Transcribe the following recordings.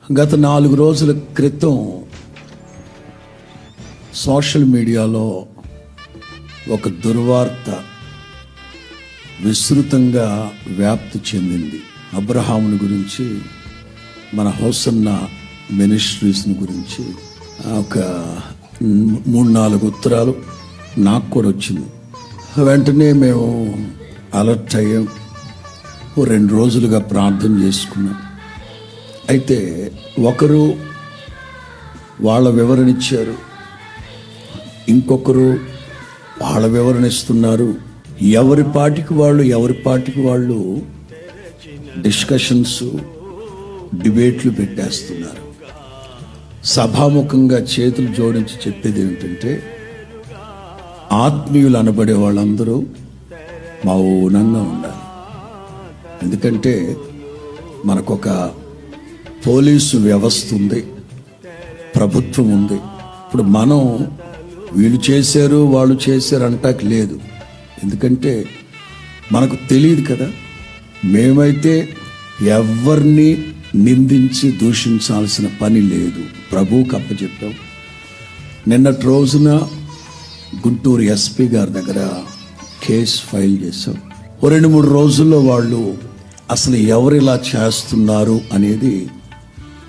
గత 4 రోజుల క్రితం సోషల్ మీడియాలో ఒక దుర్వార్త విస్తృతంగా వ్యాప్తి చెందింది. అబ్రహాముని గురించి, మన హోసన్న మినిస్ట్రీస్ని గురించి ఒక 3-4 ఉత్తరాలు నాకు కూడా వచ్చింది. వెంటనే మేము అలర్ట్ అయ్యాం. 2 రోజులుగా ప్రార్థన చేసుకున్నాం. అయితే ఒకరు వాళ్ళ వివరణ ఇచ్చారు, ఇంకొకరు వాళ్ళ వివరణ ఇస్తున్నారు. ఎవరి పాటికి వాళ్ళు డిస్కషన్స్, డిబేట్లు పెట్టేస్తున్నారు. సభాముఖంగా చేతులు జోడించి చెప్పేది ఏమిటంటే, ఆత్మీయులు అనబడే వాళ్ళందరూ మౌనంగా ఉండాలి. ఎందుకంటే మనకొక పోలీసు వ్యవస్థ ఉంది, ప్రభుత్వం ఉంది. ఇప్పుడు మనం వీళ్ళు చేశారు వాళ్ళు చేశారు అంటాకి లేదు. ఎందుకంటే మనకు తెలియదు కదా. మేమైతే ఎవరిని నిందించి దూషించాల్సిన పని లేదు, ప్రభువుకి అప్పచెప్పాం. నిన్నటి రోజున గుంటూరు ఎస్పీ గారి దగ్గర కేసు ఫైల్ చేశాం. 2-3 రోజుల్లో వాళ్ళు అసలు ఎవరు ఇలా చేస్తున్నారు అనేది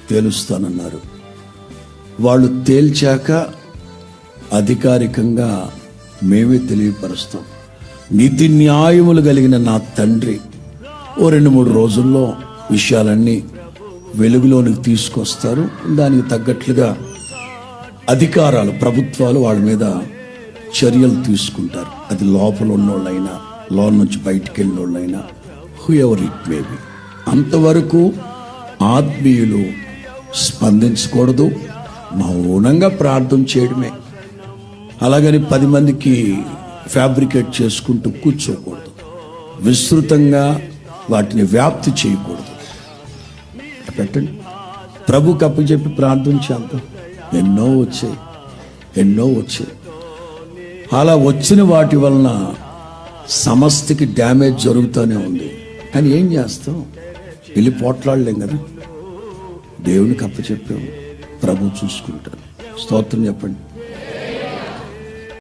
తేలుస్తానన్నారు. వాళ్ళు తేల్చాక అధికారికంగా మేమే తెలియపరుస్తాం. నీతి న్యాయములు కలిగిన నా తండ్రి 2-3 రోజుల్లో విషయాలన్నీ వెలుగులోనికి తీసుకొస్తారు. దానికి తగ్గట్లుగా అధికారాలు, ప్రభుత్వాలు వాళ్ళ మీద చర్యలు తీసుకుంటారు. అది లోపల ఉన్నోళ్ళైనా, లోన నుంచి బయటికి వెళ్ళినోళ్ళైనా, whoever it may be. అంతవరకు ఆత్మీయులు స్పందించకూడదు, మౌనంగా ప్రార్థన చేయడమే. అలాగని 10 మందికి ఫ్యాబ్రికేట్ చేసుకుంటూ కూర్చోకూడదు, విస్తృతంగా వాటిని వ్యాప్తి చేయకూడదు. పెట్టండి, ప్రభుకి అప్పచెప్పి ప్రార్థన చేద్దాం. ఎన్నో వచ్చాయి. అలా వచ్చిన వాటి వలన సమస్యకి డ్యామేజ్ జరుగుతూనే ఉంది. కానీ ఏం చేస్తాం, వెళ్ళి పోట్లాడలేం కదా. దేవునికి అప్పచెప్పాము, ప్రభు చూసుకుంటారు. స్తోత్రం చెప్పండి.